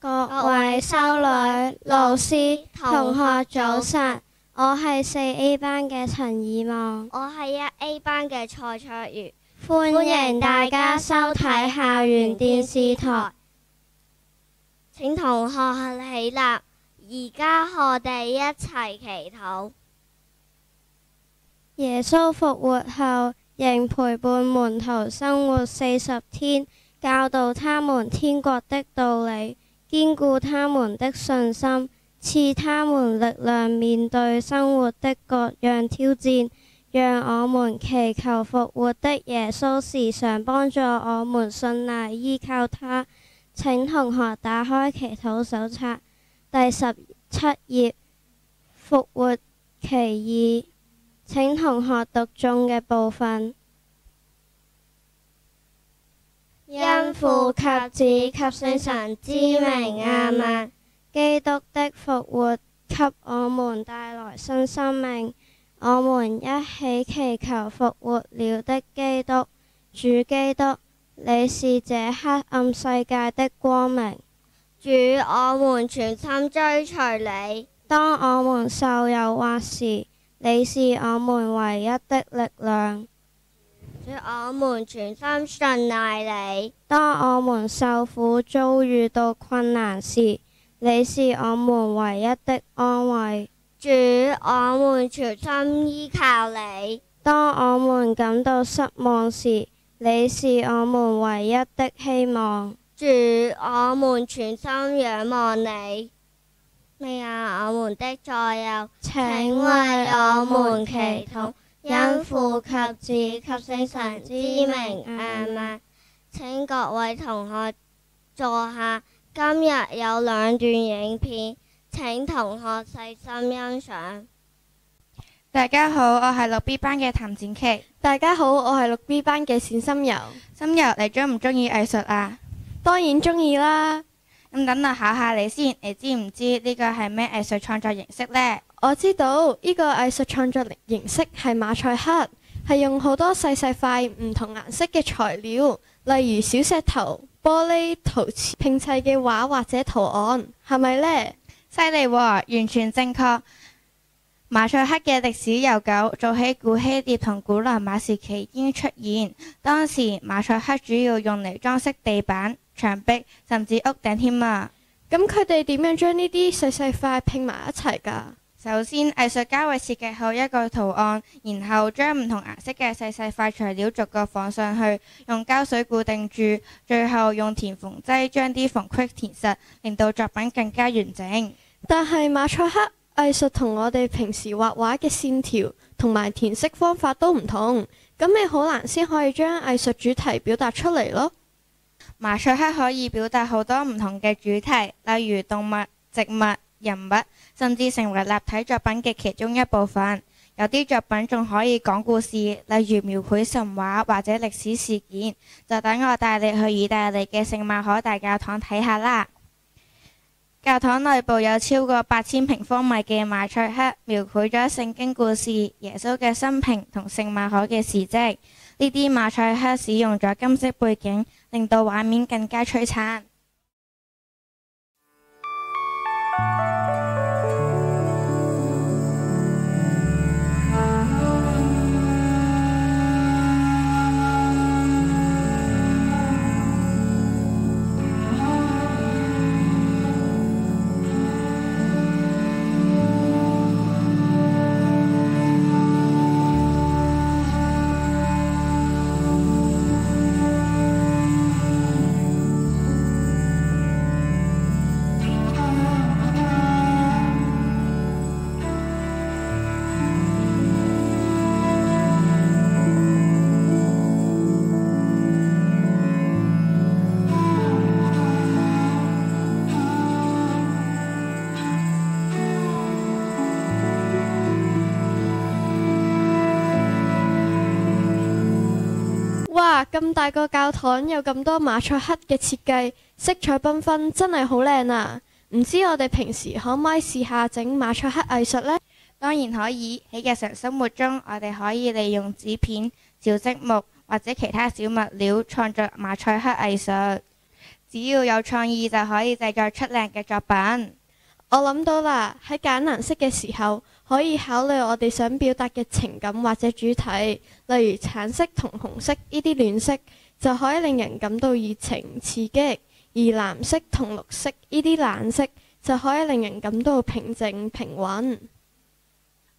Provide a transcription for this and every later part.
各位修女、老師、同學早晨，我係4A 班嘅陳以望，我係1A 班嘅蔡卓如，歡迎大家收睇校園電視台。請同學起立，而家我哋一齊祈禱。耶穌復活後，仍陪伴門徒生活40天，教導他們天國的道理，堅固他們的信心，賜他們力量面對生活的各樣挑戰。讓我們祈求復活的耶穌時常幫助我們信賴依靠他。請同學打開祈禱手冊第17頁，復活其二。請同學讀誦嘅部分。因父及子及聖神之名，阿們。基督的復活給我們帶來新生命，我們一起祈求復活了的基督。主基督，你是這黑暗世界的光明。主，我們全心追隨你。當我們受誘惑時，你是我們唯一的力量。主，我們全心信賴你。當我們受苦遭遇到困難時，你是我們唯一的安慰。主，我們全心依靠你。當我們感到失望時，你是我們唯一的希望。主，我們全心仰望你。咩啊，我們的左右，請為我們祈禱。因父及子及聖神之名，阿們。請各位同學坐下。今日有2段影片，請同學細心欣賞。大家好，我係6B 班嘅譚展琪。大家好，我係6B 班嘅冼心柔。心柔，你中唔中意藝術啊？當然中意啦。咁等我考下你先，你知唔知呢個係咩藝術創作形式呢？我知道呢個藝術創作形式係馬賽克，係用好多細細塊唔同顏色嘅材料，例如小石頭、玻璃、陶瓷拼砌嘅畫或者圖案，係咪呢？犀利喎，完全正確。馬賽克嘅歷史悠久，早喺古希臘同古羅馬時期已經出現。當時馬賽克主要用嚟裝飾地板、牆壁甚至屋頂添啊。咁佢哋點樣將呢啲細細塊拼埋一齊㗎？首先，藝術家會設計好一個圖案，然後將唔同顏色嘅細細塊材料逐個放上去，用膠水固定住，最後用填縫劑將啲縫隙填實，令到作品更加完整。但係馬賽克藝術同我哋平時畫畫嘅線條同埋填色方法都唔同，咁咪好難先可以將藝術主題表達出嚟咯。馬賽克可以表達好多唔同嘅主題，例如動物、植物、人物，甚至成為立體作品嘅其中一部分。有啲作品仲可以講故事，例如描繪神話或者歷史事件。就等我帶你去意大利嘅聖馬可大教堂睇下啦。教堂內部有超過8000平方米嘅馬賽克，描繪咗聖經故事、耶穌嘅生平同聖馬可嘅事蹟。呢啲馬賽克使用咗金色背景，令到畫面更加璀璨。哇！咁大個教堂有咁多馬賽克嘅設計，色彩繽紛，真係好靚啊！唔知我哋平時可唔可以試下整馬賽克藝術呢？當然可以，喺日常生活中，我哋可以利用紙片、小積木或者其他小物料創作馬賽克藝術。只要有創意就可以製作出靚嘅作品。我諗到啦，喺揀顏色嘅時候，可以考慮我哋想表達嘅情感或者主題，例如橙色同紅色呢啲暖色就可以令人感到熱情刺激，而藍色同綠色呢啲冷色就可以令人感到平靜平穩。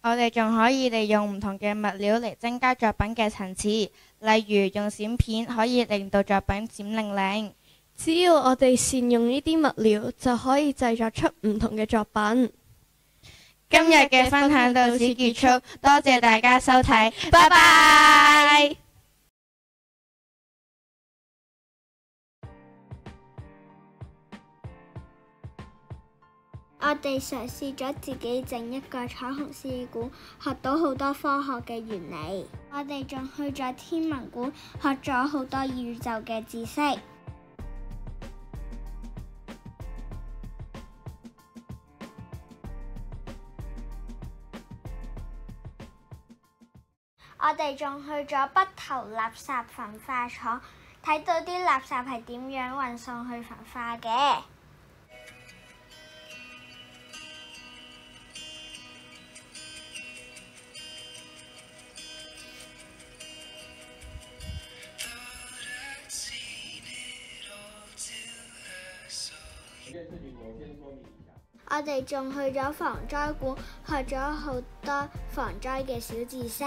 我哋仲可以利用唔同嘅物料嚟增加作品嘅層次，例如用閃片可以令到作品閃靈靈。只要我哋善用呢啲物料，就可以製作出唔同嘅作品。今日嘅分享到此結束，多謝大家收睇，拜拜。我哋嘗試咗自己整一個彩虹試管，學到好多科學嘅原理。我哋仲去咗天文館，學咗好多宇宙嘅知識。我哋仲去咗北投垃圾焚化廠，睇到啲垃圾係點樣運送去焚化嘅。我哋仲去咗防災館，學咗好多防災嘅小知識。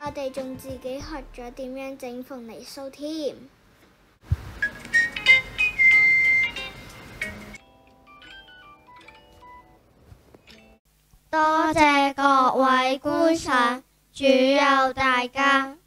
我哋仲自己學咗點樣整鳳梨酥添。多謝各位觀賞，主佑大家。